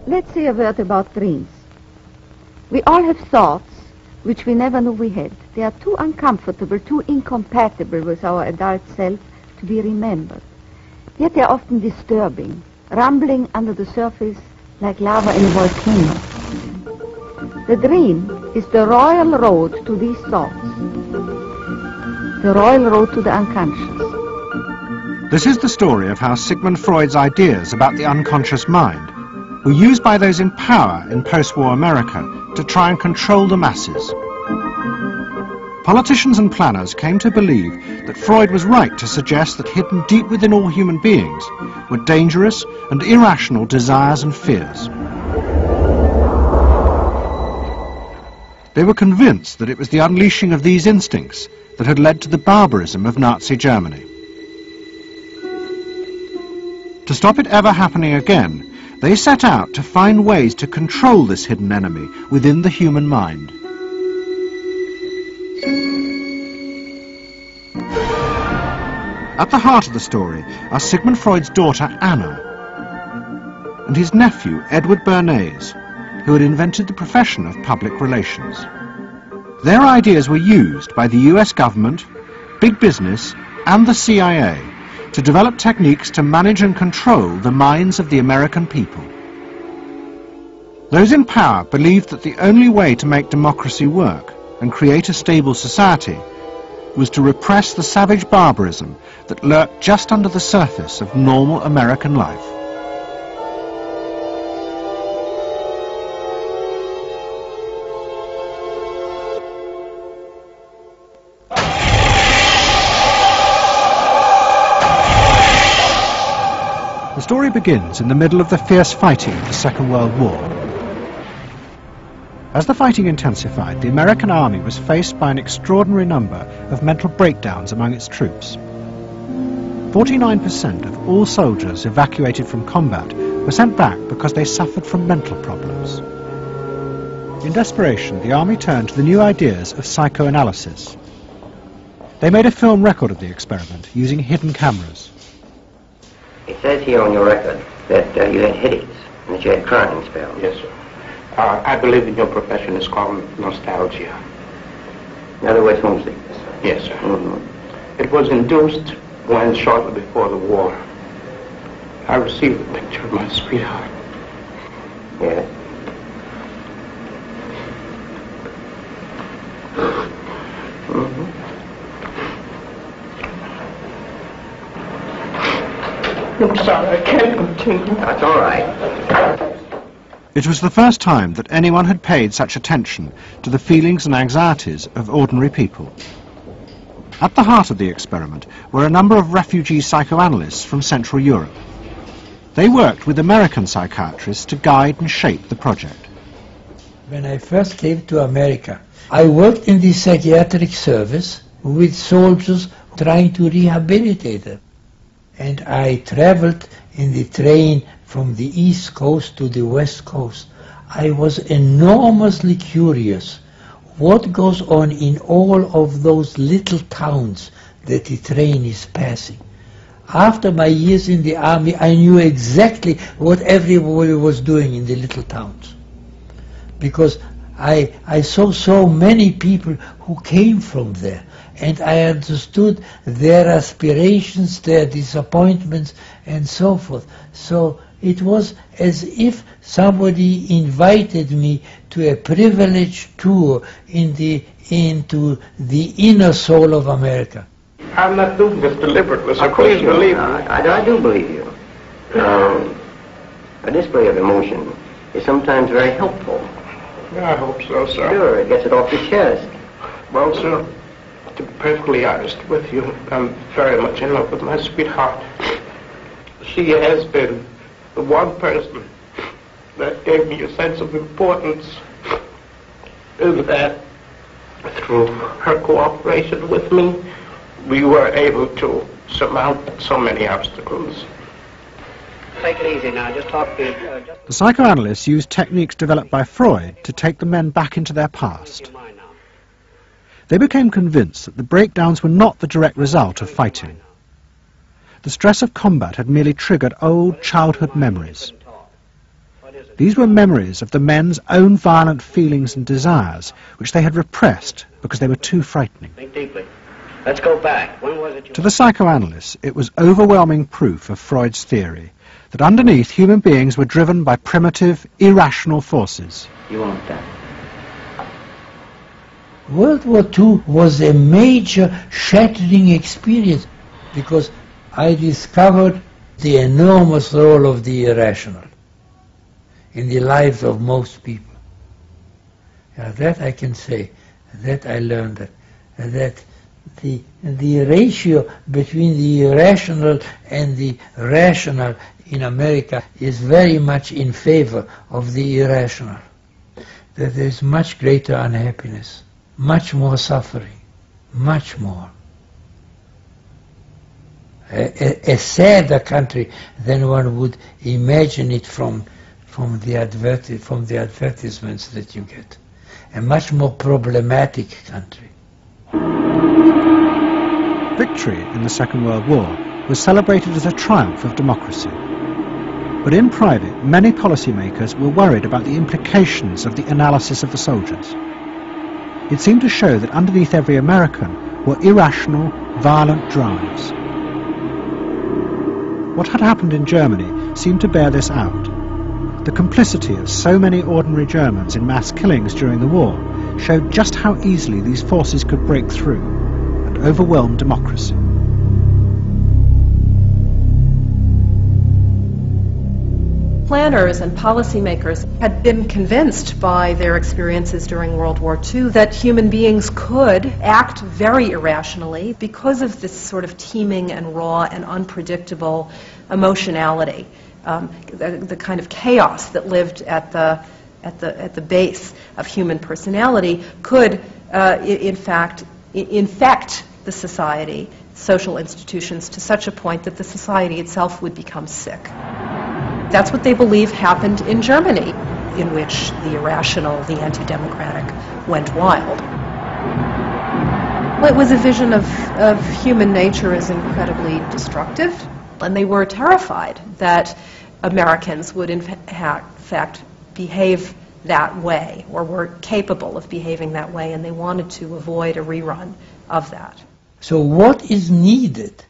let's say a word about dreams. We all have thoughts which we never knew we had. They are too uncomfortable, too incompatible with our adult self to be remembered. Yet they are often disturbing, rumbling under the surface like lava in a volcano. The dream is the royal road to these thoughts, the royal road to the unconscious. This is the story of how Sigmund Freud's ideas about the unconscious mind were used by those in power in post-war America to try and control the masses. Politicians and planners came to believe that Freud was right to suggest that hidden deep within all human beings were dangerous and irrational desires and fears. They were convinced that it was the unleashing of these instincts that had led to the barbarism of Nazi Germany. To stop it ever happening again, they set out to find ways to control this hidden enemy within the human mind. At the heart of the story are Sigmund Freud's daughter Anna and his nephew Edward Bernays, who had invented the profession of public relations. Their ideas were used by the US government, big business and the CIA to develop techniques to manage and control the minds of the American people. Those in power believed that the only way to make democracy work and create a stable society was to repress the savage barbarism that lurked just under the surface of normal American life. The story begins in the middle of the fierce fighting of the Second World War. As the fighting intensified, the American army was faced by an extraordinary number of mental breakdowns among its troops. 49% of all soldiers evacuated from combat were sent back because they suffered from mental problems. In desperation, the army turned to the new ideas of psychoanalysis. They made a film record of the experiment using hidden cameras. It says here on your record that you had headaches and that you had crying spells. Yes, sir. I believe in your profession is called nostalgia. In other words, homesickness. Yes, sir. Mm-hmm. It was induced when, shortly before the war, I received a picture of my sweetheart. Yes. Mm-hmm. I'm sorry, I can't continue. That's all right. It was the first time that anyone had paid such attention to the feelings and anxieties of ordinary people. At the heart of the experiment were a number of refugee psychoanalysts from Central Europe. They worked with American psychiatrists to guide and shape the project. When I first came to America, I worked in the psychiatric service with soldiers trying to rehabilitate them. And I traveled in the train from the East Coast to the West Coast. I was enormously curious what goes on in all of those little towns that the train is passing. After my years in the army, I knew exactly what everybody was doing in the little towns. Because I saw so many people who came from there. And I understood their aspirations, their disappointments, and so forth. So it was as if somebody invited me to a privileged tour into the inner soul of America. I'm not doing this deliberately, so please believe me. I do believe you. A display of emotion is sometimes very helpful. I hope so, sir. Sure, it gets it off your chest. Well, sir, to be perfectly honest with you, I'm very much in love with my sweetheart. She has been the one person that gave me a sense of importance, and that through her cooperation with me, we were able to surmount so many obstacles. Take it easy now, just talk to... The psychoanalysts used techniques developed by Freud to take the men back into their past. They became convinced that the breakdowns were not the direct result of fighting. The stress of combat had merely triggered old childhood memories. These were memories of the men's own violent feelings and desires, which they had repressed because they were too frightening. Think deeply. Let's go back. When was it? To the psychoanalysts, it was overwhelming proof of Freud's theory that underneath human beings were driven by primitive, irrational forces. You want that? World War II was a major shattering experience because I discovered the enormous role of the irrational in the lives of most people. That I can say, that I learned that the ratio between the irrational and the rational in America is very much in favor of the irrational. That there is much greater unhappiness, much more suffering, much more. A sadder country than one would imagine it from the advertisements that you get. A much more problematic country. Victory in the Second World War was celebrated as a triumph of democracy. But in private, many policymakers were worried about the implications of the analysis of the soldiers. It seemed to show that underneath every American were irrational, violent drives. What had happened in Germany seemed to bear this out. The complicity of so many ordinary Germans in mass killings during the war showed just how easily these forces could break through and overwhelm democracy. Planners and policymakers had been convinced by their experiences during World War II that human beings could act very irrationally because of this sort of teeming and raw and unpredictable emotionality, the kind of chaos that lived at the base of human personality could, in fact, infect the society, social institutions, to such a point that the society itself would become sick. That's what they believe happened in Germany, in which the irrational, the anti-democratic went wild. It was a vision of human nature as incredibly destructive, and they were terrified that Americans would in fact behave that way, or were capable of behaving that way, and they wanted to avoid a rerun of that. So what is needed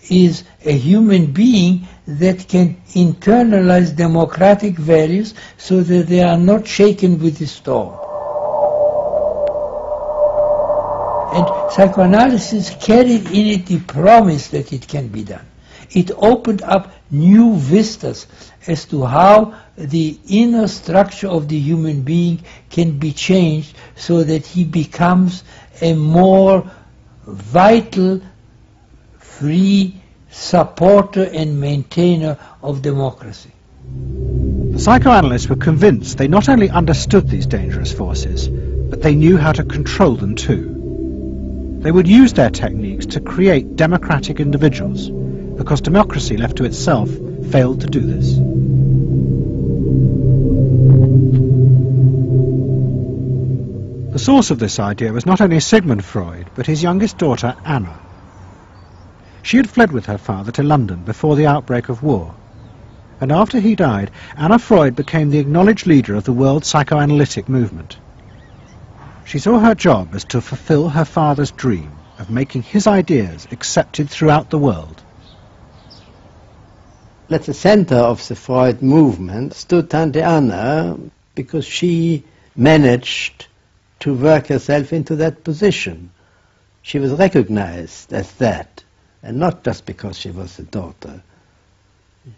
is a human being that can internalize democratic values so that they are not shaken with the storm. And psychoanalysis carried in it the promise that it can be done. It opened up new vistas as to how the inner structure of the human being can be changed so that he becomes a more vital, free supporter and maintainer of democracy. The psychoanalysts were convinced they not only understood these dangerous forces, but they knew how to control them too. They would use their techniques to create democratic individuals, because democracy left to itself failed to do this. The source of this idea was not only Sigmund Freud, but his youngest daughter, Anna. She had fled with her father to London before the outbreak of war, and after he died, Anna Freud became the acknowledged leader of the world psychoanalytic movement. She saw her job as to fulfill her father's dream of making his ideas accepted throughout the world. At the center of the Freud movement stood Tante Anna, because she managed to work herself into that position. She was recognized as that, and not just because she was a daughter.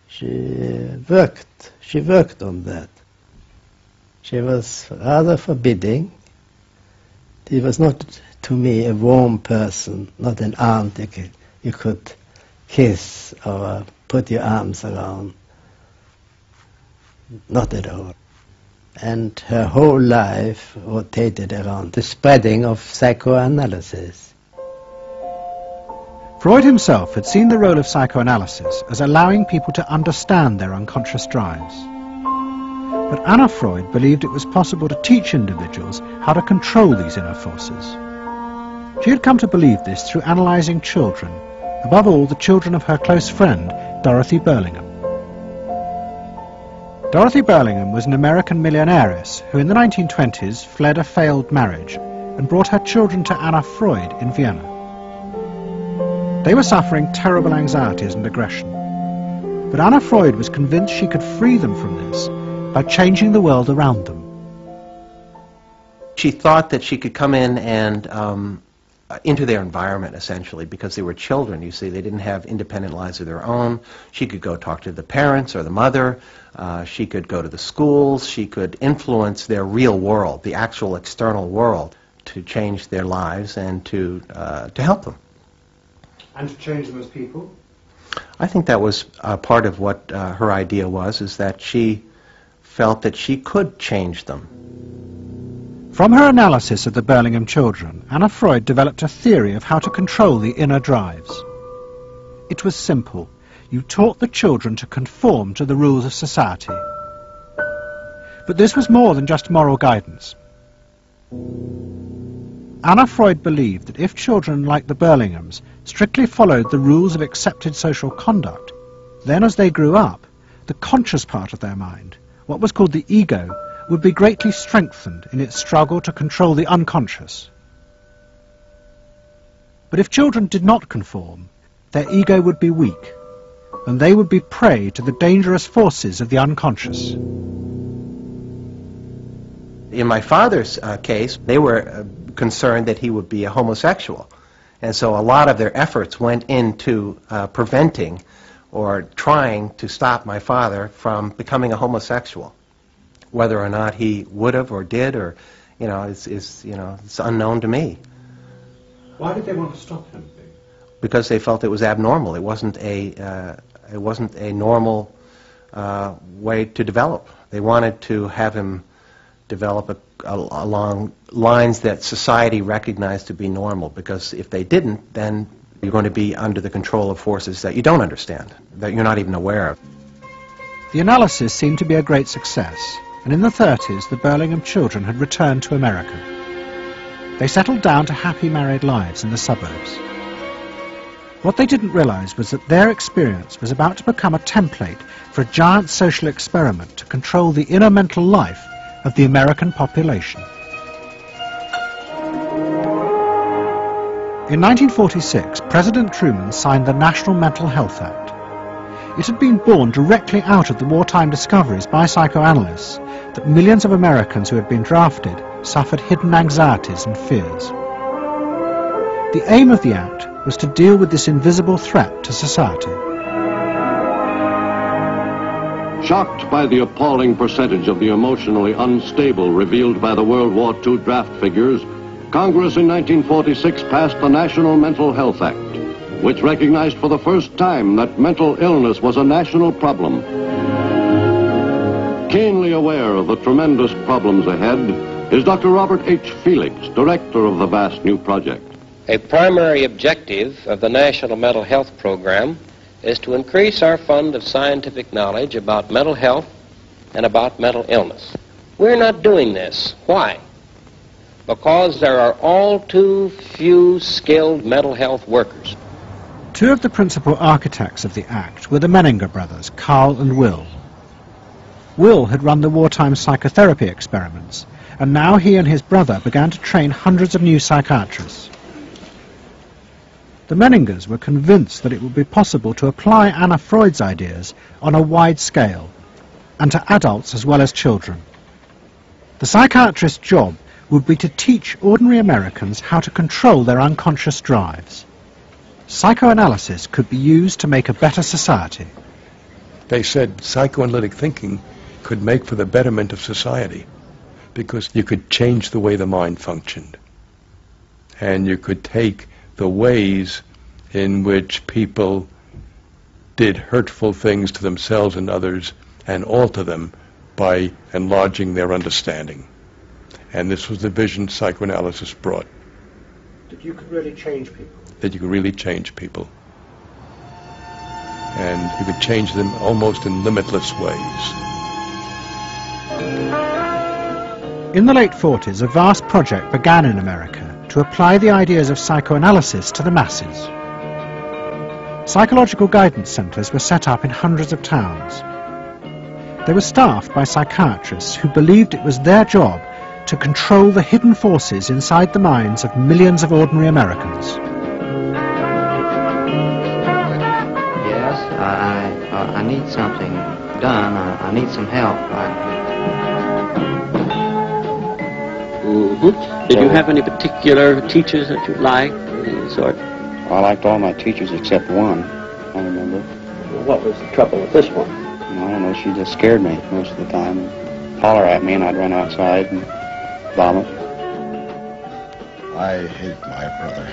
She worked on that. She was rather forbidding. She was not, to me, a warm person, not an aunt you could kiss or put your arms around. Not at all. And her whole life rotated around the spreading of psychoanalysis. Freud himself had seen the role of psychoanalysis as allowing people to understand their unconscious drives. But Anna Freud believed it was possible to teach individuals how to control these inner forces. She had come to believe this through analysing children, above all the children of her close friend, Dorothy Burlingham. Dorothy Burlingham was an American millionairess who in the 1920s fled a failed marriage and brought her children to Anna Freud in Vienna. They were suffering terrible anxieties and aggression, but Anna Freud was convinced she could free them from this by changing the world around them. She thought that she could come in and into their environment, essentially, because they were children. You see, they didn't have independent lives of their own. She could go talk to the parents or the mother. She could go to the schools. She could influence their real world, the actual external world, to change their lives and to help them. And to change them as people? I think that was part of what her idea was, is that she felt that she could change them. From her analysis of the Burlingham children, Anna Freud developed a theory of how to control the inner drives. It was simple. You taught the children to conform to the rules of society. But this was more than just moral guidance. Anna Freud believed that if children like the Burlinghams strictly followed the rules of accepted social conduct, then as they grew up, the conscious part of their mind, what was called the ego, would be greatly strengthened in its struggle to control the unconscious. But if children did not conform, their ego would be weak, and they would be prey to the dangerous forces of the unconscious. In my father's case, they were concerned that he would be a homosexual, and so a lot of their efforts went into preventing or trying to stop my father from becoming a homosexual. Whether or not he would have or did, or it's unknown to me. Why did they want to stop him? Because they felt it was abnormal. It wasn't a normal way to develop. They wanted to have him develop along lines that society recognized to be normal. Because if they didn't, then you're going to be under the control of forces that you don't understand, that you're not even aware of. The analysis seemed to be a great success. And in the 30s, the Burlingham children had returned to America. They settled down to happy married lives in the suburbs. What they didn't realize was that their experience was about to become a template for a giant social experiment to control the inner mental life of the American population. In 1946, President Truman signed the National Mental Health Act. It had been born directly out of the wartime discoveries by psychoanalysts that millions of Americans who had been drafted suffered hidden anxieties and fears. The aim of the Act was to deal with this invisible threat to society. Shocked by the appalling percentage of the emotionally unstable revealed by the World War II draft figures, Congress in 1946 passed the National Mental Health Act, which recognized for the first time that mental illness was a national problem. Keenly aware of the tremendous problems ahead is Dr. Robert H. Felix, director of the vast new project. A primary objective of the National Mental Health Program is to increase our fund of scientific knowledge about mental health and about mental illness. We're not doing this. Why? Because there are all too few skilled mental health workers. Two of the principal architects of the Act were the Menninger brothers, Carl and Will. Will had run the wartime psychotherapy experiments, and now he and his brother began to train hundreds of new psychiatrists. The Menningers were convinced that it would be possible to apply Anna Freud's ideas on a wide scale, and to adults as well as children. The psychiatrist's job would be to teach ordinary Americans how to control their unconscious drives. Psychoanalysis could be used to make a better society. They said psychoanalytic thinking could make for the betterment of society because you could change the way the mind functioned. And you could take the ways in which people did hurtful things to themselves and others and alter them by enlarging their understanding. And this was the vision psychoanalysis brought. That you could really change people. That you could really change people. And you could change them almost in limitless ways. In the late 40s, a vast project began in America to apply the ideas of psychoanalysis to the masses. Psychological guidance centres were set up in hundreds of towns. They were staffed by psychiatrists who believed it was their job to control the hidden forces inside the minds of millions of ordinary Americans. Yes, I need something done. I need some help. Did you have any particular teachers that you liked, any sort? I liked all my teachers except one, I remember. Well, what was the trouble with this one? I don't know, she just scared me most of the time. Holler at me and I'd run outside and vomit. I hate my brother.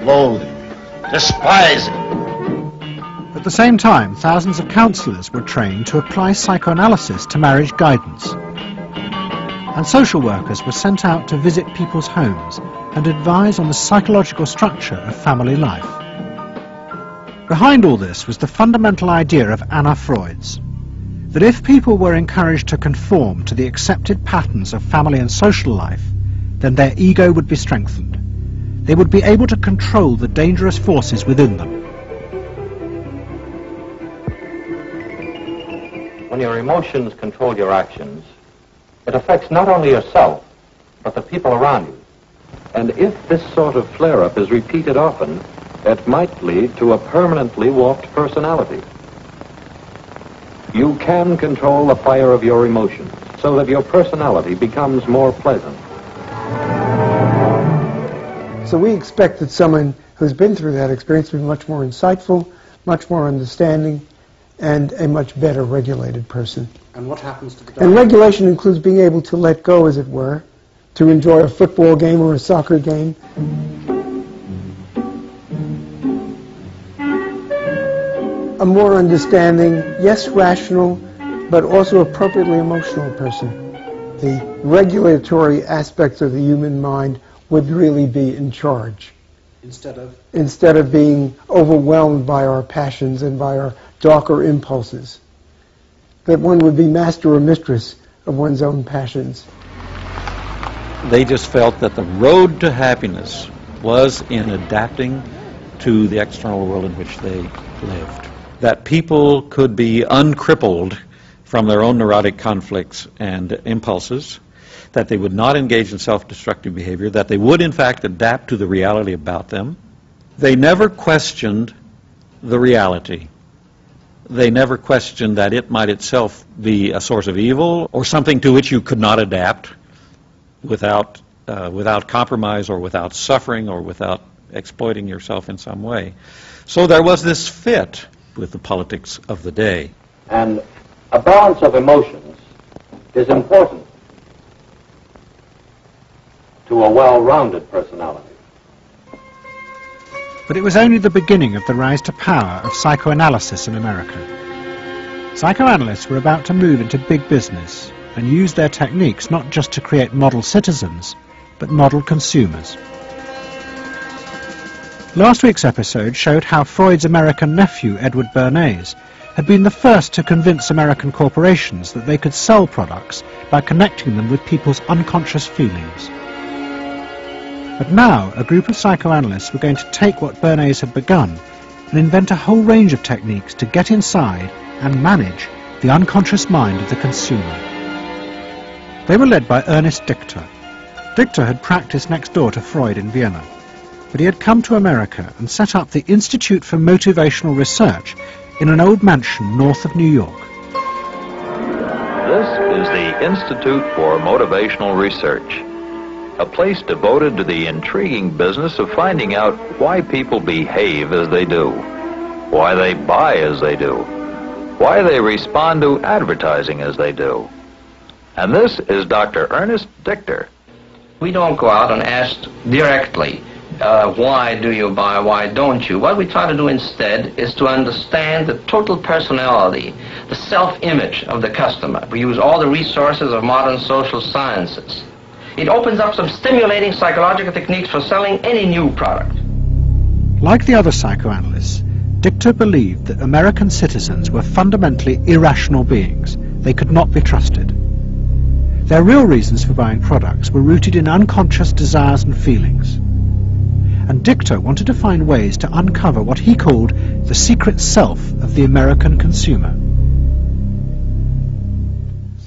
Loathe him. Despise him. At the same time, thousands of counsellors were trained to apply psychoanalysis to marriage guidance. And social workers were sent out to visit people's homes and advise on the psychological structure of family life. Behind all this was the fundamental idea of Anna Freud's, that if people were encouraged to conform to the accepted patterns of family and social life, then their ego would be strengthened. They would be able to control the dangerous forces within them. When your emotions control your actions, it affects not only yourself, but the people around you. And if this sort of flare-up is repeated often, it might lead to a permanently warped personality. You can control the fire of your emotions so that your personality becomes more pleasant. So we expect that someone who's been through that experience to be much more insightful, much more understanding, and a much better regulated person. And what happens to the And regulation includes being able to let go, as it were, to enjoy a football game or a soccer game. A more understanding, yes, rational, but also appropriately emotional person. The regulatory aspects of the human mind would really be in charge. Instead of being overwhelmed by our passions and by our darker impulses. That one would be master or mistress of one's own passions. They just felt that the road to happiness was in adapting to the external world in which they lived. That people could be uncrippled from their own neurotic conflicts and impulses, that they would not engage in self-destructive behavior, that they would in fact adapt to the reality about them. They never questioned the reality. They never questioned that it might itself be a source of evil or something to which you could not adapt without compromise or without suffering or without exploiting yourself in some way. So there was this fit with the politics of the day. And a balance of emotions is important to a well-rounded personality. But it was only the beginning of the rise to power of psychoanalysis in America. Psychoanalysts were about to move into big business and use their techniques not just to create model citizens, but model consumers. Last week's episode showed how Freud's American nephew, Edward Bernays, had been the first to convince American corporations that they could sell products by connecting them with people's unconscious feelings. But now, a group of psychoanalysts were going to take what Bernays had begun and invent a whole range of techniques to get inside and manage the unconscious mind of the consumer. They were led by Ernest Dichter. Dichter had practiced next door to Freud in Vienna, but he had come to America and set up the Institute for Motivational Research in an old mansion north of New York. This is the Institute for Motivational Research, a place devoted to the intriguing business of finding out why people behave as they do, why they buy as they do, why they respond to advertising as they do. And this is Dr. Ernest Dichter. We don't go out and ask directly, why do you buy, why don't you? What we try to do instead is to understand the total personality, the self-image of the customer. We use all the resources of modern social sciences. It opens up some stimulating psychological techniques for selling any new product. Like the other psychoanalysts, Dichter believed that American citizens were fundamentally irrational beings. They could not be trusted. Their real reasons for buying products were rooted in unconscious desires and feelings. And Dichter wanted to find ways to uncover what he called the secret self of the American consumer.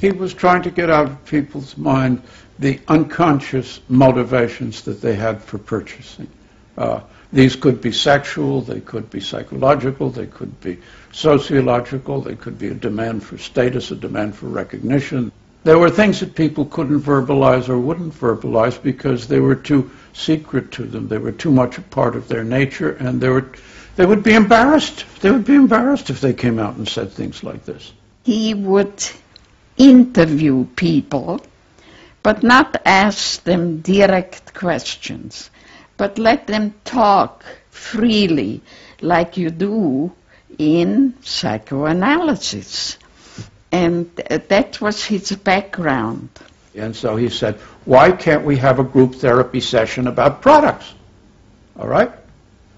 He was trying to get out of people's mind the unconscious motivations that they had for purchasing. These could be sexual, they could be psychological, they could be sociological, they could be a demand for status, a demand for recognition. There were things that people couldn't verbalize or wouldn't verbalize because they were too secret to them. They were too much a part of their nature, and they would be embarrassed. They would be embarrassed if they came out and said things like this. He would interview people, but not ask them direct questions, but let them talk freely like you do in psychoanalysis. And that was his background. And so he said, why can't we have a group therapy session about products? All right?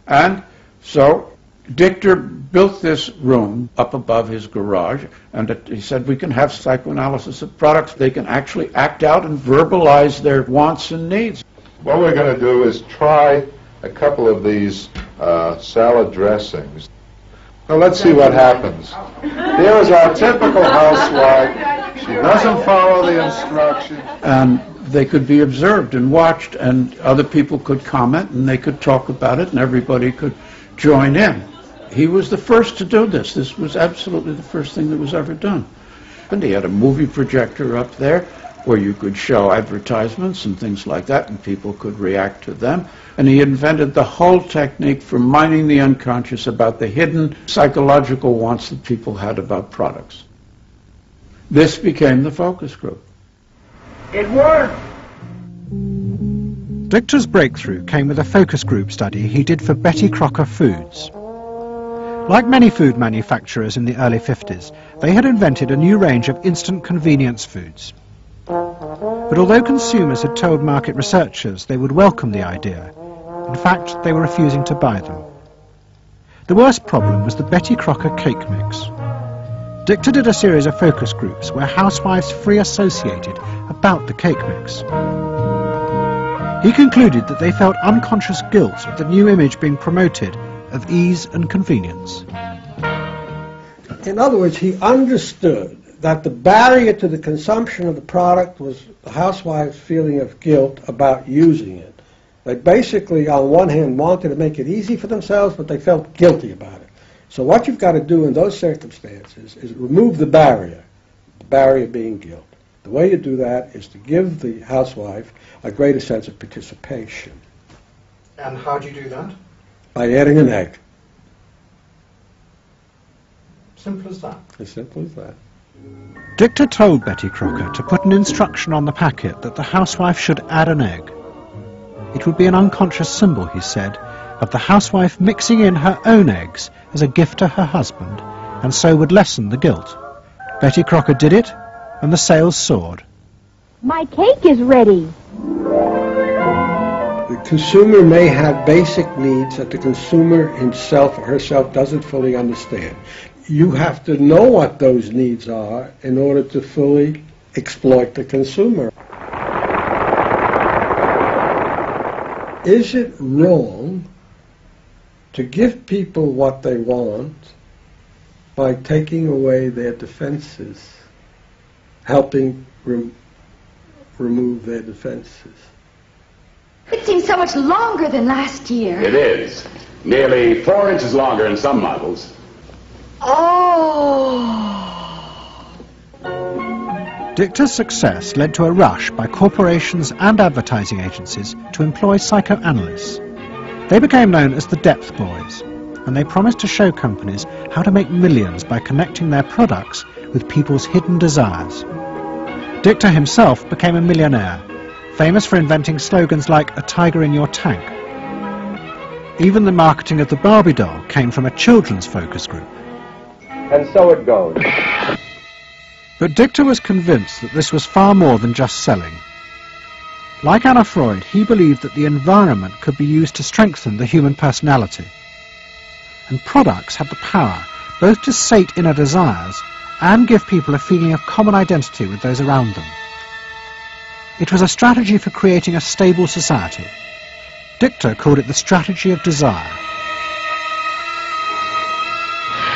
And so Dichter built this room up above his garage, and he said we can have psychoanalysis of products. They can actually act out and verbalize their wants and needs. What we're going to do is try a couple of these salad dressings. Now let's see what happens. Here is our typical housewife. She doesn't follow the instructions. And they could be observed and watched, and other people could comment, and they could talk about it, and everybody could join in. He was the first to do this. This was absolutely the first thing that was ever done. And he had a movie projector up there where you could show advertisements and things like that, and people could react to them. And he invented the whole technique for mining the unconscious about the hidden psychological wants that people had about products. This became the focus group. It worked. Dichter's breakthrough came with a focus group study he did for Betty Crocker Foods. Like many food manufacturers in the early 50s, they had invented a new range of instant convenience foods. But although consumers had told market researchers they would welcome the idea, in fact, they were refusing to buy them. The worst problem was the Betty Crocker cake mix. Dichter did a series of focus groups where housewives free associated about the cake mix. He concluded that they felt unconscious guilt at the new image being promoted of ease and convenience. In other words, he understood that the barrier to the consumption of the product was the housewife's feeling of guilt about using it. They basically, on one hand, wanted to make it easy for themselves, but they felt guilty about it. So what you've got to do in those circumstances is remove the barrier being guilt. The way you do that is to give the housewife a greater sense of participation. And how do you do that? By adding an egg. Simple as that. As simple as that. Dichter told Betty Crocker to put an instruction on the packet that the housewife should add an egg. It would be an unconscious symbol, he said, of the housewife mixing in her own eggs as a gift to her husband, and so would lessen the guilt. Betty Crocker did it, and the sales soared. My cake is ready. The consumer may have basic needs that the consumer himself or herself doesn't fully understand. You have to know what those needs are in order to fully exploit the consumer. Is it wrong to give people what they want by taking away their defenses, helping remove their defenses? It seems so much longer than last year. It is. Nearly 4 inches longer in some models. Oh! Dichter's success led to a rush by corporations and advertising agencies to employ psychoanalysts. They became known as the Depth Boys, and they promised to show companies how to make millions by connecting their products with people's hidden desires. Dichter himself became a millionaire, famous for inventing slogans like "a tiger in your tank." Even the marketing of the Barbie doll came from a children's focus group. And so it goes. But Dichter was convinced that this was far more than just selling. Like Anna Freud, he believed that the environment could be used to strengthen the human personality. And products had the power both to sate inner desires and give people a feeling of common identity with those around them. It was a strategy for creating a stable society. Dichter called it the strategy of desire.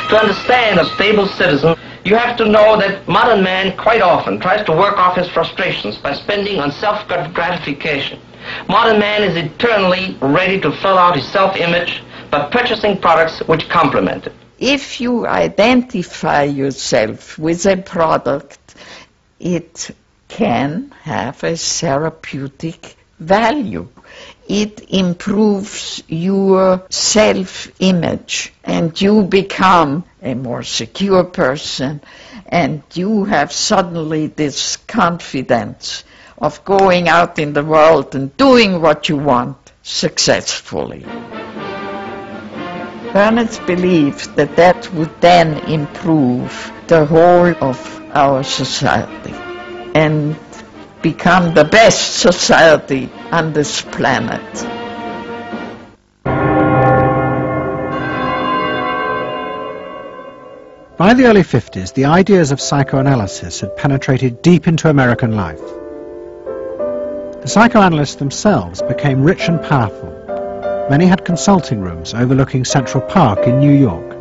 To understand a stable citizen, You have to know that modern man quite often tries to work off his frustrations by spending on self-gratification. Modern man is eternally ready to fill out his self-image by purchasing products which complement it. If you identify yourself with a product, it can have a therapeutic value. It improves your self-image, and you become a more secure person, and you have suddenly this confidence of going out in the world and doing what you want successfully. Bernays believed that that would then improve the whole of our society and become the best society on this planet. By the early 50s, the ideas of psychoanalysis had penetrated deep into American life. The psychoanalysts themselves became rich and powerful. Many had consulting rooms overlooking Central Park in New York.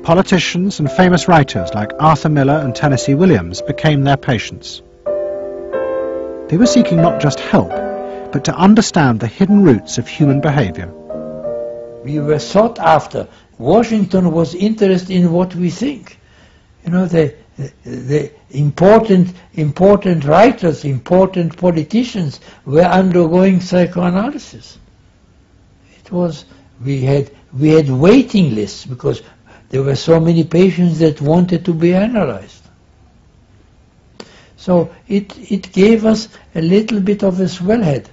Politicians and famous writers like Arthur Miller and Tennessee Williams became their patients. They were seeking not just help, but to understand the hidden roots of human behavior. We were sought after. Washington was interested in what we think. You know, the important writers, important politicians were undergoing psychoanalysis. It was, we had waiting lists because there were so many patients that wanted to be analyzed. So it gave us a little bit of a swellhead.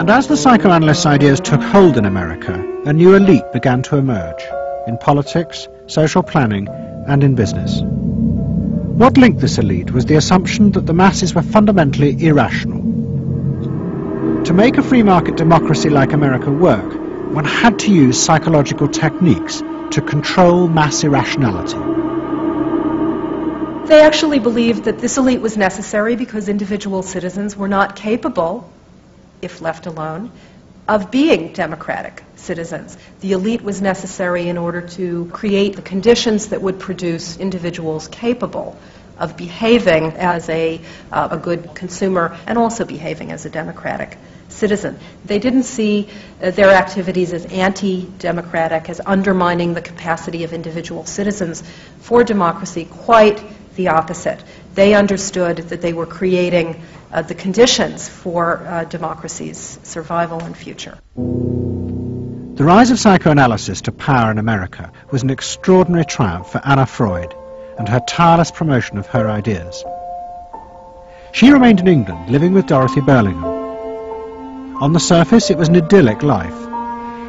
And as the psychoanalysts' ideas took hold in America, a new elite began to emerge in politics, social planning, and in business. What linked this elite was the assumption that the masses were fundamentally irrational. To make a free market democracy like America work, one had to use psychological techniques to control mass irrationality. They actually believed that this elite was necessary because individual citizens were not capable, if left alone, of being democratic citizens. The elite was necessary in order to create the conditions that would produce individuals capable of behaving as a good consumer and also behaving as a democratic citizen. They didn't see their activities as anti-democratic, as undermining the capacity of individual citizens for democracy. Quite the opposite. They understood that they were creating the conditions for democracy's survival and future. The rise of psychoanalysis to power in America was an extraordinary triumph for Anna Freud and her tireless promotion of her ideas. She remained in England, living with Dorothy Burlingham. On the surface, it was an idyllic life.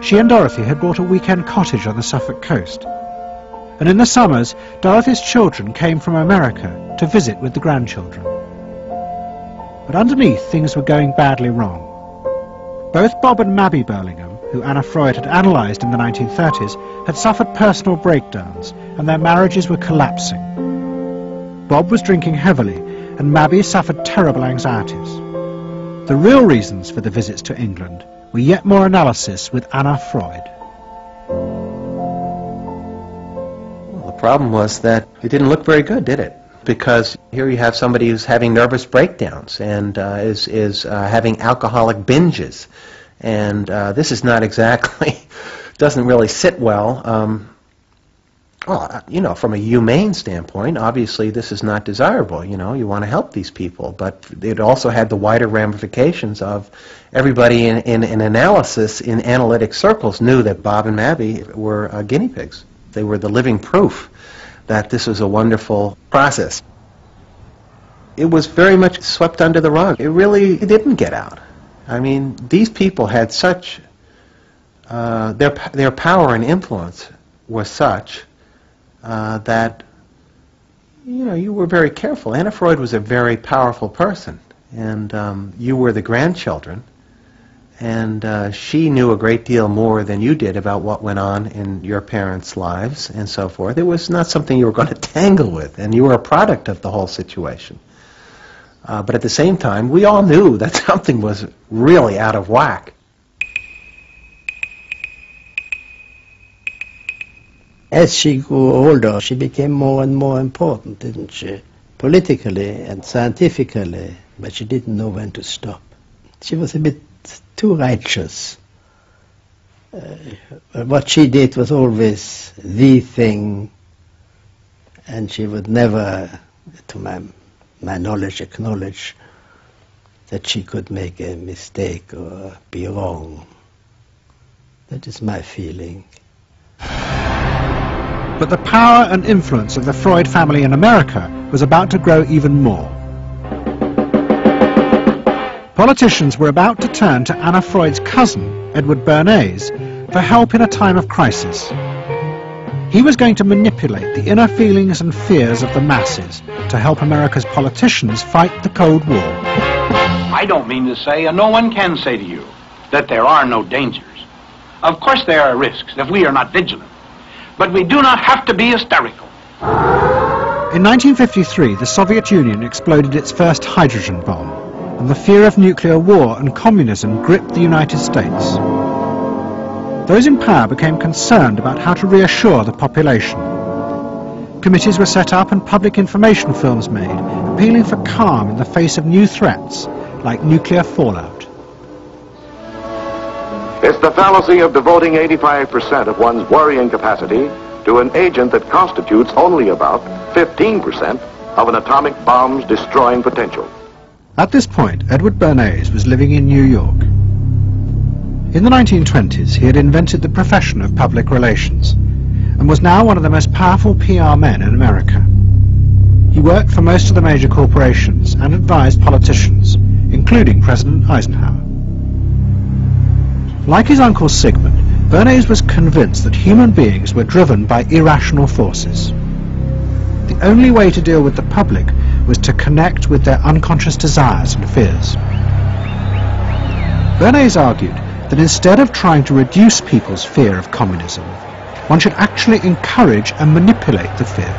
She and Dorothy had bought a weekend cottage on the Suffolk coast. And in the summers, Dorothy's children came from America to visit with the grandchildren. But underneath, things were going badly wrong. Both Bob and Mabby Burlingham, who Anna Freud had analysed in the 1930s, had suffered personal breakdowns, and their marriages were collapsing. Bob was drinking heavily, and Mabby suffered terrible anxieties. The real reasons for the visits to England were yet more analysis with Anna Freud. The problem was that it didn't look very good, did it? Because here you have somebody who's having nervous breakdowns and is having alcoholic binges, and this is not exactly, doesn't really sit well. Well, you know, from a humane standpoint, obviously this is not desirable. You know, you want to help these people, but it also had the wider ramifications of everybody in analysis in analytic circles knew that Bob and Mabby were guinea pigs. They were the living proof that this was a wonderful process. It was very much swept under the rug. It really didn't get out. I mean, these people had such, their power and influence was such that, you know, you were very careful. Anna Freud was a very powerful person, and you were the grandchildren, and she knew a great deal more than you did about what went on in your parents' lives and so forth. It was not something you were going to tangle with, and you were a product of the whole situation. But at the same time, we all knew that something was really out of whack. As she grew older, she became more and more important, didn't she? Politically and scientifically, but she didn't know when to stop. She was a bit too righteous. What she did was always the thing, and she would never, to my knowledge, acknowledge that she could make a mistake or be wrong. That is my feeling. But the power and influence of the Freud family in America was about to grow even more. Politicians were about to turn to Anna Freud's cousin, Edward Bernays, for help in a time of crisis. He was going to manipulate the inner feelings and fears of the masses to help America's politicians fight the Cold War. I don't mean to say, and no one can say to you, that there are no dangers. Of course there are risks if we are not vigilant. But we do not have to be hysterical. In 1953, the Soviet Union exploded its first hydrogen bomb, and the fear of nuclear war and communism gripped the United States. Those in power became concerned about how to reassure the population. Committees were set up and public information films made, appealing for calm in the face of new threats, like nuclear fallout. It's the fallacy of devoting 85% of one's worrying capacity to an agent that constitutes only about 15% of an atomic bomb's destroying potential. At this point, Edward Bernays was living in New York. In the 1920s, he had invented the profession of public relations and was now one of the most powerful PR men in America. He worked for most of the major corporations and advised politicians, including President Eisenhower. Like his uncle Sigmund, Bernays was convinced that human beings were driven by irrational forces. The only way to deal with the public was to connect with their unconscious desires and fears. Bernays argued that instead of trying to reduce people's fear of communism, one should actually encourage and manipulate the fear,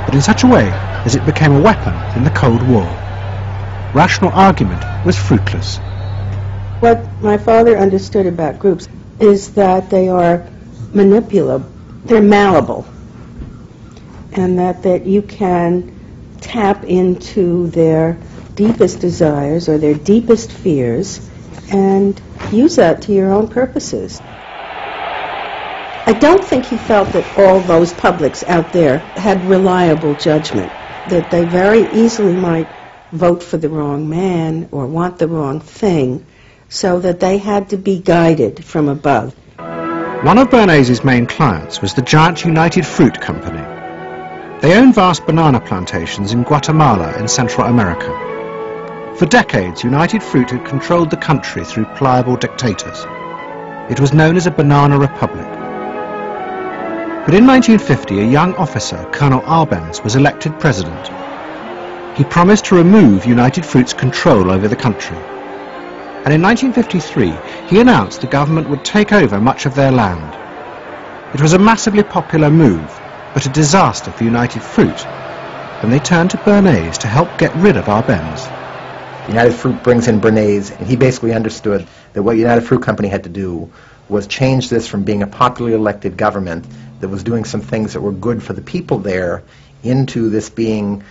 but in such a way as it became a weapon in the Cold War. Rational argument was fruitless. What my father understood about groups is that they are manipulable, they're malleable, and that you can tap into their deepest desires or their deepest fears and use that to your own purposes. I don't think he felt that all those publics out there had reliable judgment, that they very easily might vote for the wrong man or want the wrong thing, so that they had to be guided from above. One of Bernays' main clients was the giant United Fruit Company. They owned vast banana plantations in Guatemala in Central America. For decades, United Fruit had controlled the country through pliable dictators. It was known as a banana republic. But in 1950, a young officer, Colonel Arbenz, was elected president. He promised to remove United Fruit's control over the country. And in 1953, he announced the government would take over much of their land. It was a massively popular move, but a disaster for United Fruit, and they turned to Bernays to help get rid of Arbenz. United Fruit brings in Bernays, and he basically understood that what United Fruit Company had to do was change this from being a popularly elected government that was doing some things that were good for the people there into this being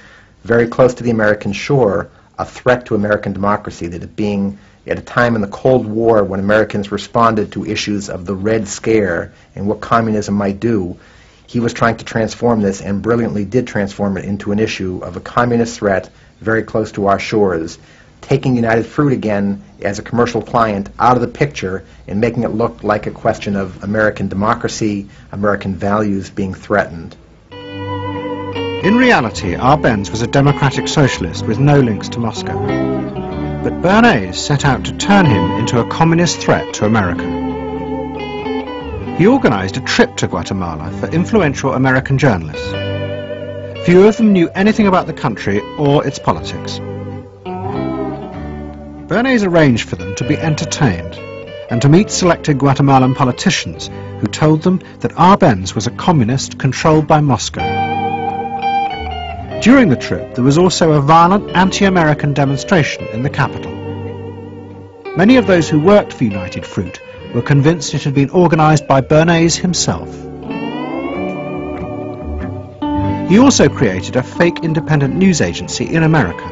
very close to the American shore, a threat to American democracy, that it being at a time in the Cold War when Americans responded to issues of the Red Scare and what communism might do, he was trying to transform this and brilliantly did transform it into an issue of a communist threat very close to our shores, taking United Fruit again as a commercial client out of the picture and making it look like a question of American democracy, American values being threatened. In reality, Arbenz was a democratic socialist with no links to Moscow. But Bernays set out to turn him into a communist threat to America. He organized a trip to Guatemala for influential American journalists. Few of them knew anything about the country or its politics. Bernays arranged for them to be entertained and to meet selected Guatemalan politicians who told them that Arbenz was a communist controlled by Moscow. During the trip, there was also a violent anti-American demonstration in the capital. Many of those who worked for United Fruit were convinced it had been organized by Bernays himself. He also created a fake independent news agency in America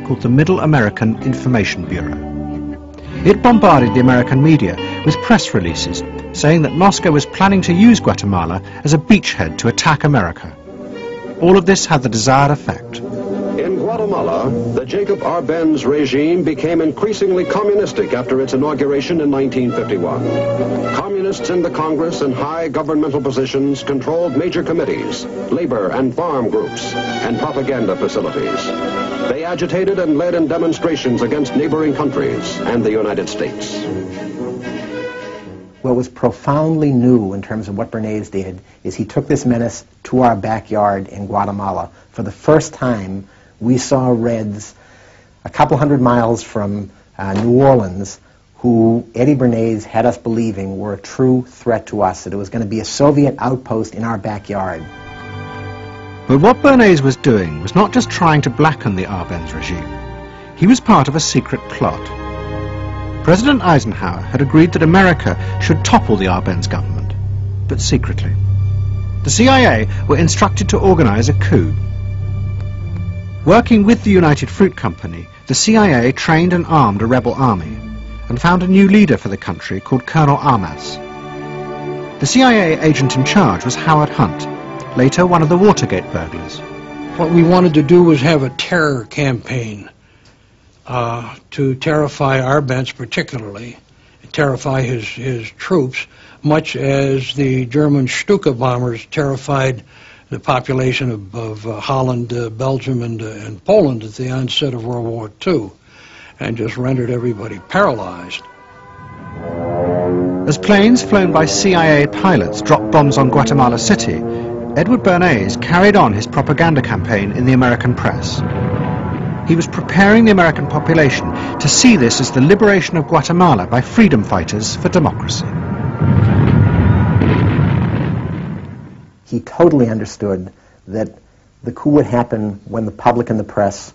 called the Middle American Information Bureau. It bombarded the American media with press releases saying that Moscow was planning to use Guatemala as a beachhead to attack America. All of this had the desired effect. In Guatemala, the Jacob Arbenz regime became increasingly communistic after its inauguration in 1951. Communists in the Congress and high governmental positions controlled major committees, labor and farm groups, and propaganda facilities. They agitated and led in demonstrations against neighboring countries and the United States. What was profoundly new in terms of what Bernays did is he took this menace to our backyard in Guatemala. For the first time, we saw Reds a couple hundred miles from New Orleans who Eddie Bernays had us believing were a true threat to us, that it was going to be a Soviet outpost in our backyard. But what Bernays was doing was not just trying to blacken the Arbenz regime. He was part of a secret plot. President Eisenhower had agreed that America should topple the Arbenz government, but secretly. The CIA were instructed to organize a coup. Working with the United Fruit Company, the CIA trained and armed a rebel army and found a new leader for the country called Colonel Armas. The CIA agent in charge was Howard Hunt, later one of the Watergate burglars. What we wanted to do was have a terror campaign to terrify Arbenz particularly, terrify his troops, much as the German Stuka bombers terrified the population of Holland, Belgium, and Poland at the onset of World War II, and just rendered everybody paralyzed. As planes flown by CIA pilots dropped bombs on Guatemala City, Edward Bernays carried on his propaganda campaign in the American press. He was preparing the American population to see this as the liberation of Guatemala by freedom fighters for democracy. He totally understood that the coup would happen when the public and the press,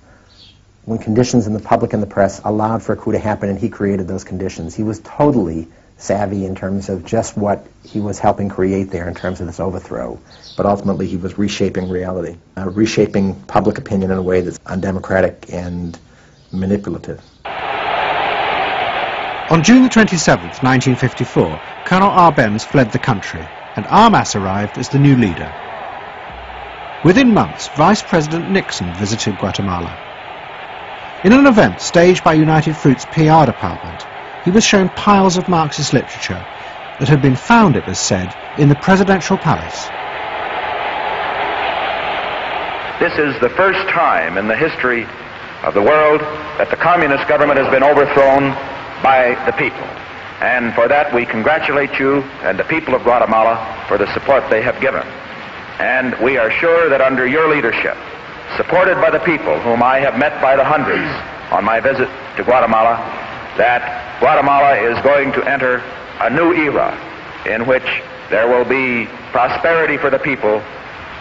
when conditions in the public and the press allowed for a coup to happen, and he created those conditions. He was totally savvy in terms of just what he was helping create there in terms of this overthrow. But ultimately he was reshaping reality, reshaping public opinion in a way that's undemocratic and manipulative. On June the 27th, 1954, Colonel Arbenz fled the country, and Armas arrived as the new leader. Within months, Vice President Nixon visited Guatemala. In an event staged by United Fruit's PR department, he was shown piles of Marxist literature that had been found, it was said, in the presidential palace. This is the first time in the history of the world that the communist government has been overthrown by the people. And for that we congratulate you and the people of Guatemala for the support they have given. And we are sure that under your leadership, supported by the people whom I have met by the hundreds on my visit to Guatemala, that Guatemala is going to enter a new era in which there will be prosperity for the people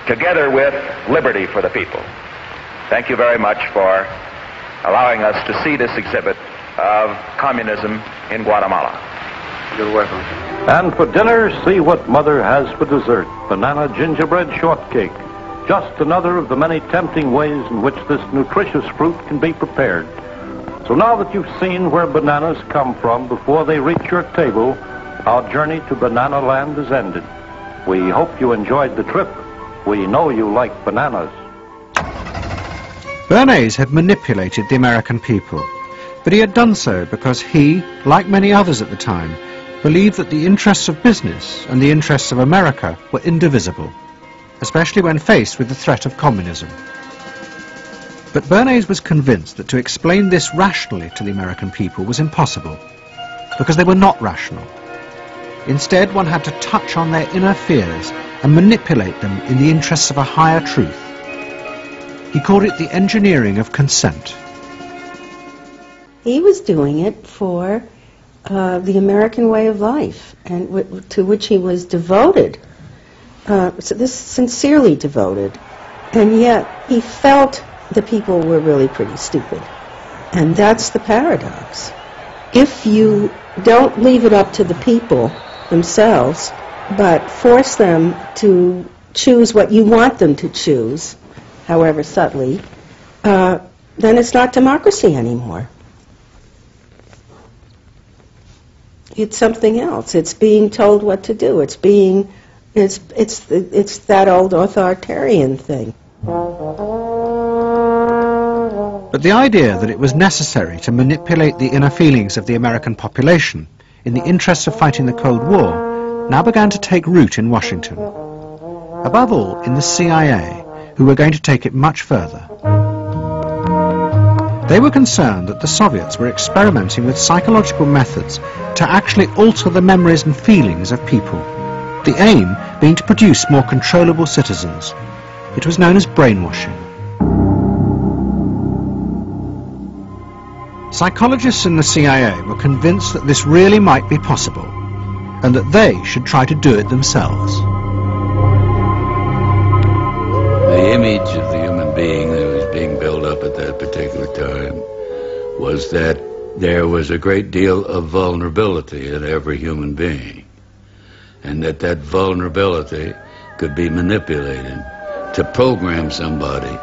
together with liberty for the people. Thank you very much for allowing us to see this exhibit of communism in Guatemala. You're welcome. And for dinner, see what Mother has for dessert. Banana gingerbread shortcake. Just another of the many tempting ways in which this nutritious fruit can be prepared. So now that you've seen where bananas come from before they reach your table, our journey to Banana Land is ended. We hope you enjoyed the trip. We know you like bananas. Bernays had manipulated the American people, but he had done so because he, like many others at the time, believed that the interests of business and the interests of America were indivisible, especially when faced with the threat of communism. But Bernays was convinced that to explain this rationally to the American people was impossible, because they were not rational. Instead, one had to touch on their inner fears and manipulate them in the interests of a higher truth. He called it the engineering of consent. He was doing it for the American way of life, and to which he was devoted, sincerely devoted, and yet he felt the people were really pretty stupid. And that's the paradox. If you don't leave it up to the people themselves, but force them to choose what you want them to choose, however subtly, then it's not democracy anymore. It's something else. It's being told what to do. It's that old authoritarian thing. But the idea that it was necessary to manipulate the inner feelings of the American population in the interests of fighting the Cold War now began to take root in Washington. Above all, in the CIA, who were going to take it much further. They were concerned that the Soviets were experimenting with psychological methods to actually alter the memories and feelings of people, the aim being to produce more controllable citizens. It was known as brainwashing. Psychologists in the CIA were convinced that this really might be possible, and that they should try to do it themselves. The image of the human being that was being built up at that particular time was that there was a great deal of vulnerability in every human being, and that vulnerability could be manipulated to program somebody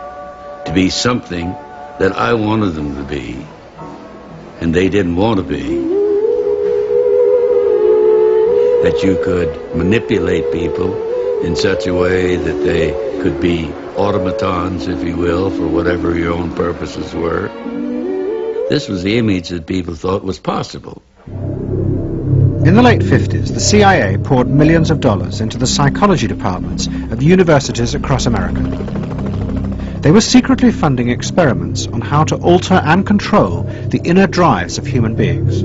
to be something that I wanted them to be, and they didn't want to be. That you could manipulate people in such a way that they could be automatons, if you will, for whatever your own purposes were. This was the image that people thought was possible. In the late 50s, the CIA poured millions of dollars into the psychology departments of universities across America. They were secretly funding experiments on how to alter and control the inner drives of human beings.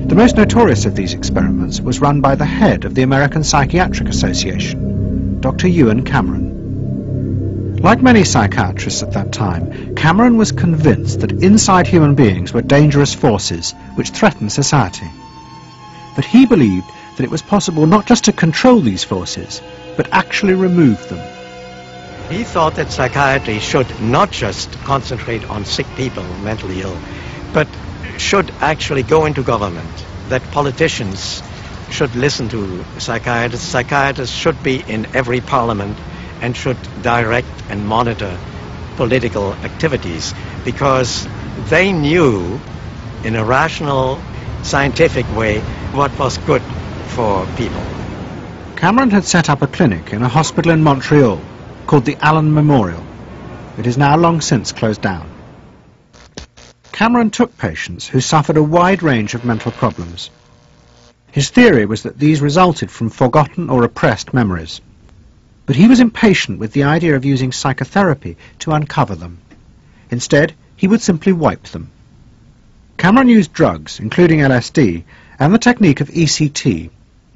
The most notorious of these experiments was run by the head of the American Psychiatric Association, Dr. Ewan Cameron. Like many psychiatrists at that time, Cameron was convinced that inside human beings were dangerous forces which threatened society. But he believed that it was possible not just to control these forces, but actually remove them. He thought that psychiatry should not just concentrate on sick people, mentally ill, but should actually go into government, that politicians should listen to psychiatrists. Psychiatrists should be in every parliament and should direct and monitor political activities, because they knew in a rational, scientific way what was good for people. Cameron had set up a clinic in a hospital in Montreal called the Allen Memorial. It is now long since closed down. Cameron took patients who suffered a wide range of mental problems. His theory was that these resulted from forgotten or repressed memories. But he was impatient with the idea of using psychotherapy to uncover them. Instead, he would simply wipe them. Cameron used drugs, including LSD, and the technique of ECT,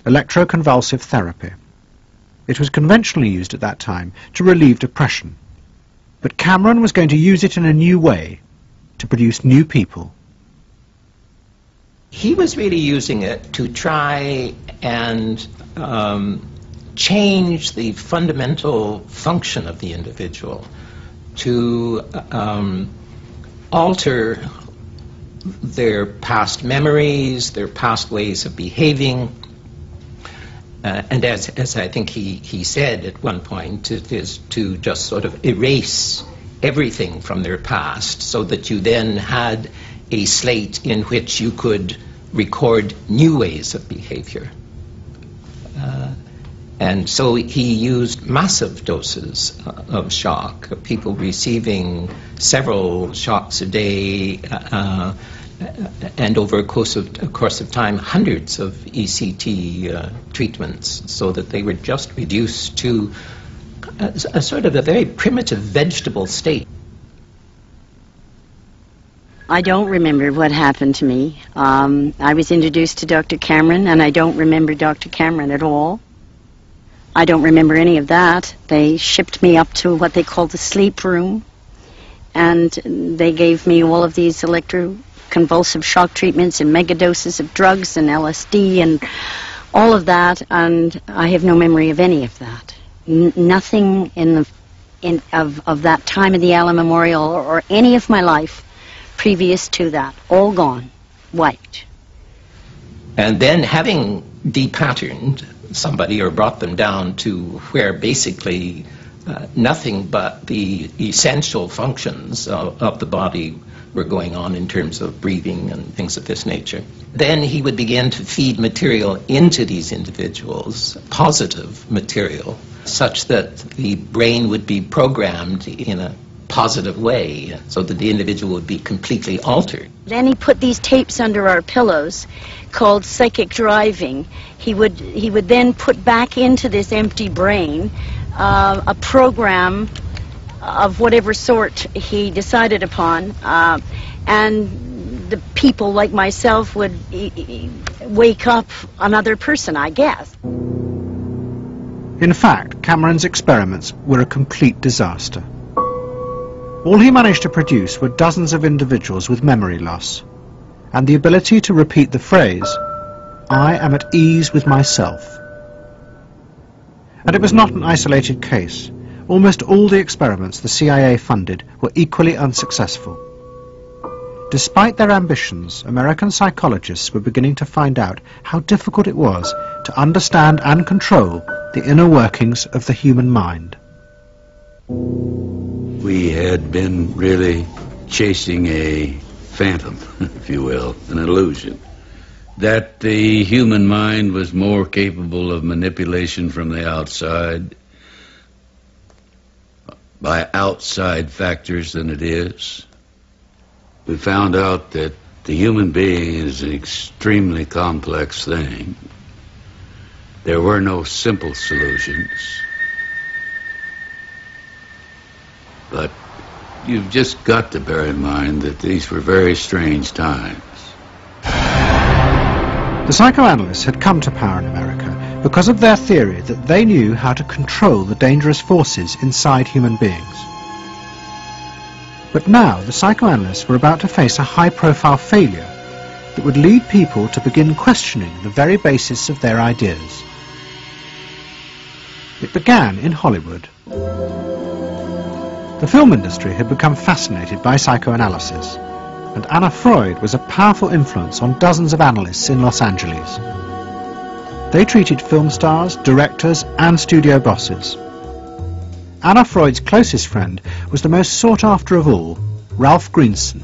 electroconvulsive therapy. It was conventionally used at that time to relieve depression. But Cameron was going to use it in a new way, to produce new people. He was really using it to try and change the fundamental function of the individual, to alter their past memories, their past ways of behaving. And as I think he said at one point, it is to just sort of erase everything from their past so that you then had a slate in which you could record new ways of behavior. And so he used massive doses of shock, people receiving several shocks a day, and over a course of time, hundreds of ECT treatments, so that they were just reduced to a sort of a very primitive vegetable state. I don't remember what happened to me. I was introduced to Dr. Cameron, and I don't remember Dr. Cameron at all. I don't remember any of that. They shipped me up to what they called the sleep room, and they gave me all of these electroconvulsive shock treatments and megadoses of drugs and LSD and all of that, and I have no memory of any of that. Nothing of that time of the Allen Memorial or any of my life previous to that. All gone. Wiped. And then having depatterned somebody or brought them down to where basically nothing but the essential functions of the body were going on in terms of breathing and things of this nature. Then he would begin to feed material into these individuals, positive material, such that the brain would be programmed in a positive way, so that the individual would be completely altered. Then he put these tapes under our pillows called psychic driving. He would then put back into this empty brain a program of whatever sort he decided upon, and the people like myself would wake up another person, I guess. In fact, Cameron's experiments were a complete disaster. All he managed to produce were dozens of individuals with memory loss, and the ability to repeat the phrase, "I am at ease with myself." And it was not an isolated case. Almost all the experiments the CIA funded were equally unsuccessful. Despite their ambitions, American psychologists were beginning to find out how difficult it was to understand and control the inner workings of the human mind. We had been really chasing a phantom, if you will, an illusion, that the human mind was more capable of manipulation from the outside by outside factors than it is. We found out that the human being is an extremely complex thing. There were no simple solutions. But you've just got to bear in mind that these were very strange times. The psychoanalysts had come to power in America because of their theory that they knew how to control the dangerous forces inside human beings. But now the psychoanalysts were about to face a high-profile failure that would lead people to begin questioning the very basis of their ideas. It began in Hollywood. The film industry had become fascinated by psychoanalysis, and Anna Freud was a powerful influence on dozens of analysts in Los Angeles. They treated film stars, directors, and studio bosses. Anna Freud's closest friend was the most sought after of all, Ralph Greenson.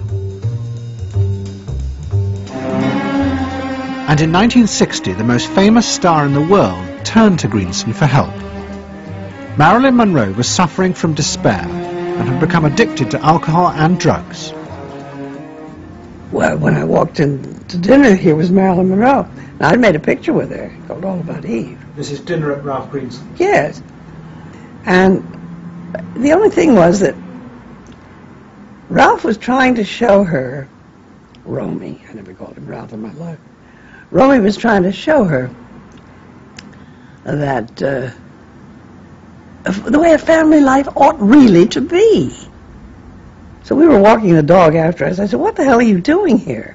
And in 1960, the most famous star in the world turned to Greenson for help. Marilyn Monroe was suffering from despair and had become addicted to alcohol and drugs. Well, when I walked in to dinner, here was Marilyn Monroe. And I'd made a picture with her called All About Eve. This is dinner at Ralph Greenson's. Yes. And the only thing was that Ralph was trying to show her, Romy, I never called him Ralph in my life. Romy was trying to show her that the way a family life ought really to be. So we were walking the dog after us. I said, "What the hell are you doing here?"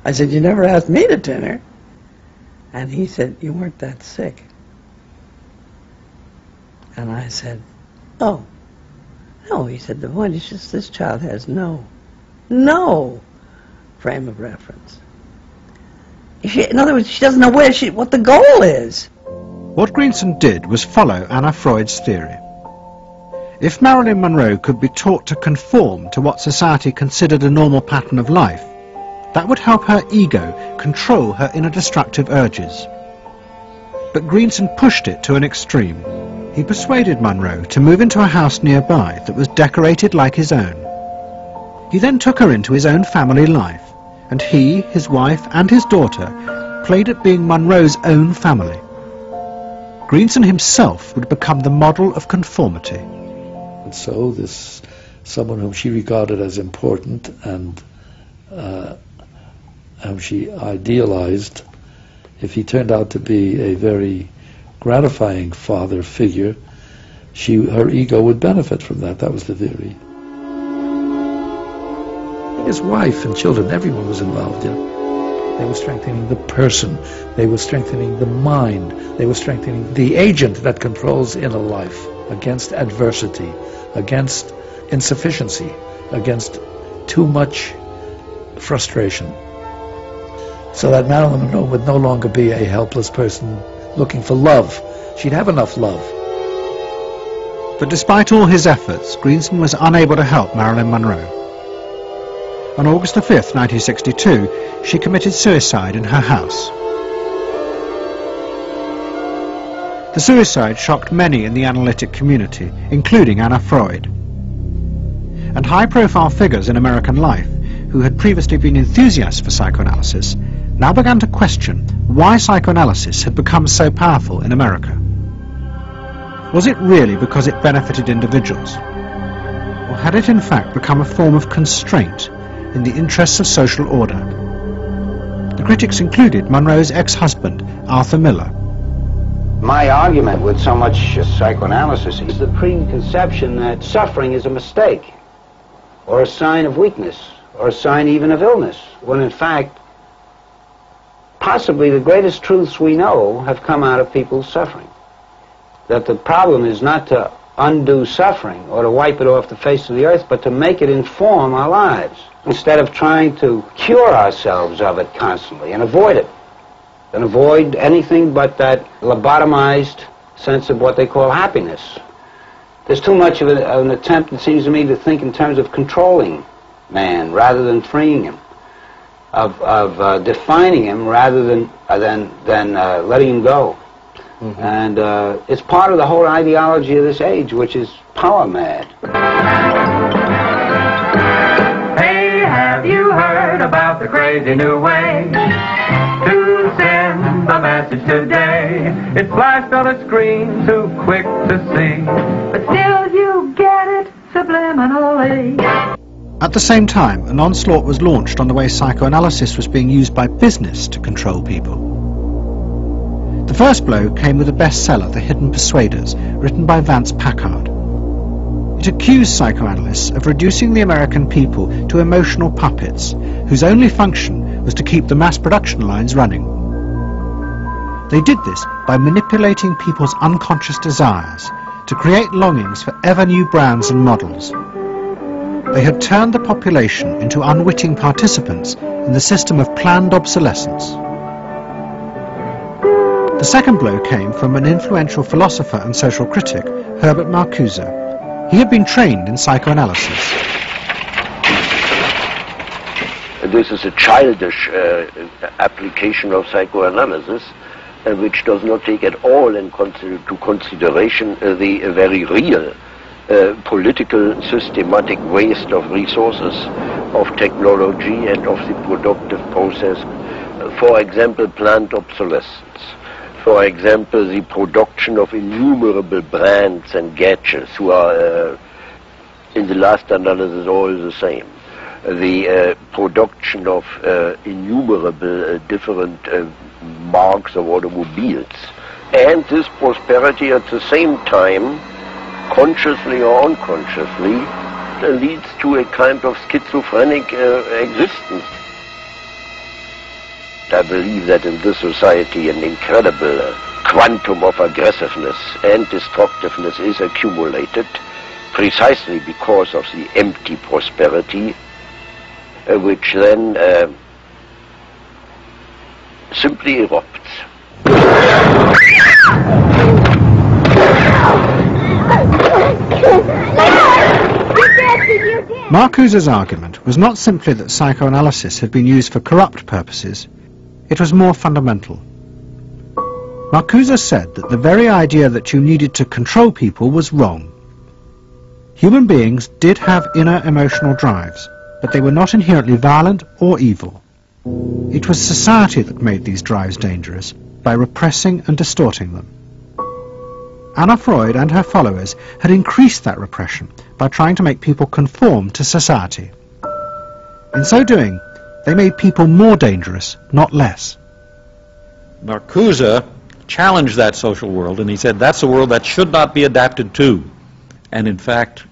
I said, "You never asked me to dinner." And he said, "You weren't that sick." And I said, "Oh, no." He said, "The point is just this child has no frame of reference. In other words, she doesn't know what the goal is." What Greenson did was follow Anna Freud's theory. If Marilyn Monroe could be taught to conform to what society considered a normal pattern of life, that would help her ego control her inner destructive urges. But Greenson pushed it to an extreme. He persuaded Monroe to move into a house nearby that was decorated like his own. He then took her into his own family life, and he, his wife, and his daughter played at being Monroe's own family. Greenson himself would become the model of conformity. And so this someone whom she regarded as important and whom she idealized, if he turned out to be a very gratifying father figure, her ego would benefit from that. That was the theory. His wife and children, everyone was involved, yeah. They were strengthening the person. They were strengthening the mind. They were strengthening the agent that controls inner life against adversity, against insufficiency, against too much frustration. so that Marilyn Monroe would no longer be a helpless person looking for love. She'd have enough love. But despite all his efforts, Greenspan was unable to help Marilyn Monroe. On August the 5th, 1962, she committed suicide in her house. The suicide shocked many in the analytic community, including Anna Freud. And high-profile figures in American life, who had previously been enthusiasts for psychoanalysis, now began to question why psychoanalysis had become so powerful in America. Was it really because it benefited individuals? Or had it in fact become a form of constraint in the interests of social order? The critics included Monroe's ex-husband, Arthur Miller. My argument with so much psychoanalysis is the preconception that suffering is a mistake, or a sign of weakness, or a sign even of illness, when in fact, possibly the greatest truths we know have come out of people's suffering. That the problem is not to undo suffering or to wipe it off the face of the earth, but to make it inform our lives, instead of trying to cure ourselves of it constantly and avoid it, and avoid anything but that lobotomized sense of what they call happiness. There's too much of an attempt, it seems to me, to think in terms of controlling man rather than freeing him, of defining him rather than letting him go. Mm-hmm. And it's part of the whole ideology of this age, which is power mad. Hey, have you heard about the crazy new way to send a message today? It's flashed on a screen, too quick to see, but still you get it subliminally. At the same time, an onslaught was launched on the way psychoanalysis was being used by business to control people. The first blow came with a bestseller, The Hidden Persuaders, written by Vance Packard. It accused psychoanalysts of reducing the American people to emotional puppets, whose only function was to keep the mass production lines running. They did this by manipulating people's unconscious desires to create longings for ever new brands and models. They had turned the population into unwitting participants in the system of planned obsolescence. The second blow came from an influential philosopher and social critic, Herbert Marcuse. He had been trained in psychoanalysis. This is a childish application of psychoanalysis, which does not take at all into consideration the very real political systematic waste of resources, of technology and of the productive process. For example, planned obsolescence. For example, the production of innumerable brands and gadgets who are, in the last analysis, all the same. The production of innumerable different marks of automobiles. And this prosperity at the same time, consciously or unconsciously, leads to a kind of schizophrenic existence. I believe that in this society an incredible quantum of aggressiveness and destructiveness is accumulated precisely because of the empty prosperity, which then simply erupts. Marcuse's argument was not simply that psychoanalysis had been used for corrupt purposes. It was more fundamental. Marcuse said that the very idea that you needed to control people was wrong. Human beings did have inner emotional drives, but they were not inherently violent or evil. It was society that made these drives dangerous by repressing and distorting them. Anna Freud and her followers had increased that repression by trying to make people conform to society. In so doing, they made people more dangerous, not less. Marcuse challenged that social world, and he said that's a world that should not be adapted to. And in fact,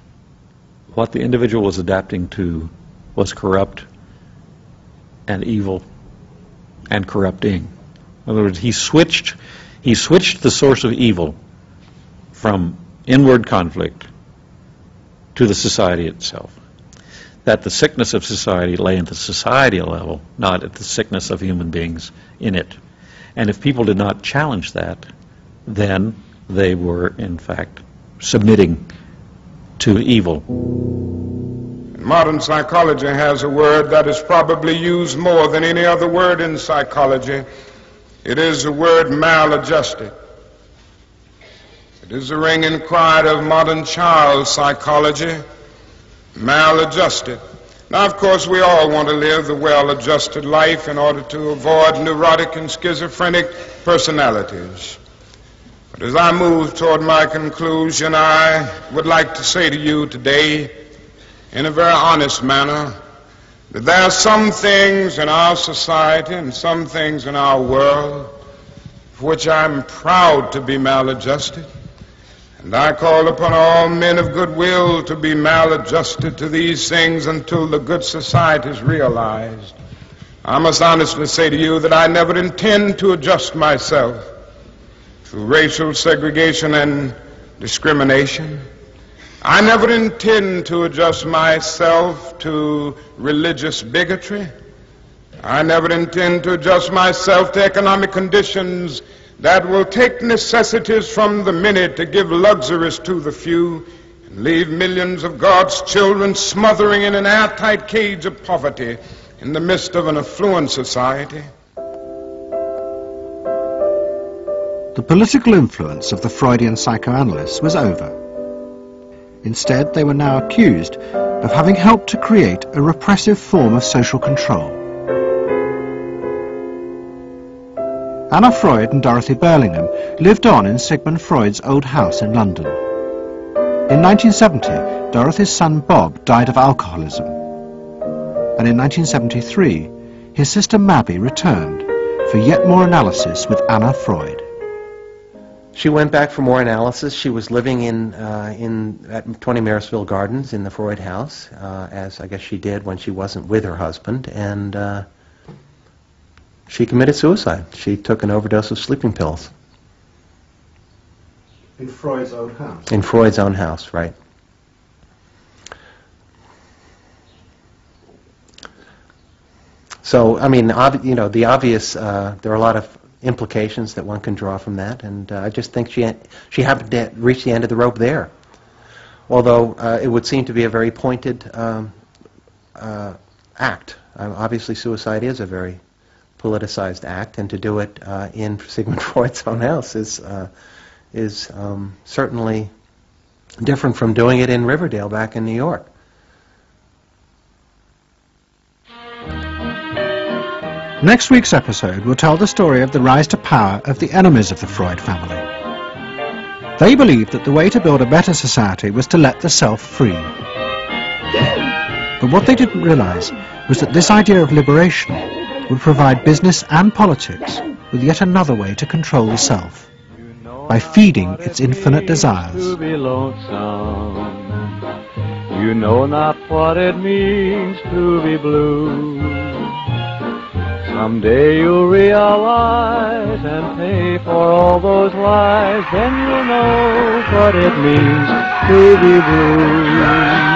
what the individual was adapting to was corrupt and evil and corrupting. In other words, he switched the source of evil from inward conflict to the society itself. that the sickness of society lay at the societal level, not at the sickness of human beings in it. And if people did not challenge that, then they were, in fact, submitting to evil. Modern psychology has a word that is probably used more than any other word in psychology. It is the word maladjusted. It is the ringing cry of modern child psychology, maladjusted. Now, of course, we all want to live the well-adjusted life in order to avoid neurotic and schizophrenic personalities. But as I move toward my conclusion, I would like to say to you today, in a very honest manner, that there are some things in our society and some things in our world for which I'm proud to be maladjusted. And I call upon all men of goodwill to be maladjusted to these things until the good society is realized. I must honestly say to you that I never intend to adjust myself through racial segregation and discrimination. I never intend to adjust myself to religious bigotry. I never intend to adjust myself to economic conditions that will take necessities from the many to give luxuries to the few and leave millions of God's children smothering in an airtight cage of poverty in the midst of an affluent society. The political influence of the Freudian psychoanalysts was over. Instead, they were now accused of having helped to create a repressive form of social control. Anna Freud and Dorothy Burlingham lived on in Sigmund Freud's old house in London. In 1970, Dorothy's son Bob died of alcoholism. And in 1973, his sister Mabby returned for yet more analysis with Anna Freud. She went back for more analysis. She was living at 20 Marisville Gardens in the Freud house, as I guess she did when she wasn't with her husband, and she committed suicide. She took an overdose of sleeping pills. In Freud's own house? In Freud's own house, right. So, I mean, the obvious, there are a lot of implications that one can draw from that, and I just think she happened to reach the end of the rope there. Although it would seem to be a very pointed act. Obviously, suicide is a very politicized act, and to do it in Sigmund Freud's own house is certainly different from doing it in Riverdale back in New York. Next week's episode will tell the story of the rise to power of the enemies of the Freud family. They believed that the way to build a better society was to let the self free. But what they didn't realize was that this idea of liberation would provide business and politics with yet another way to control the self, by feeding its infinite desires. To be lonesome. You know not what it means to be blue. Someday you'll realize and pay for all those lies, then you'll know what it means to be blue.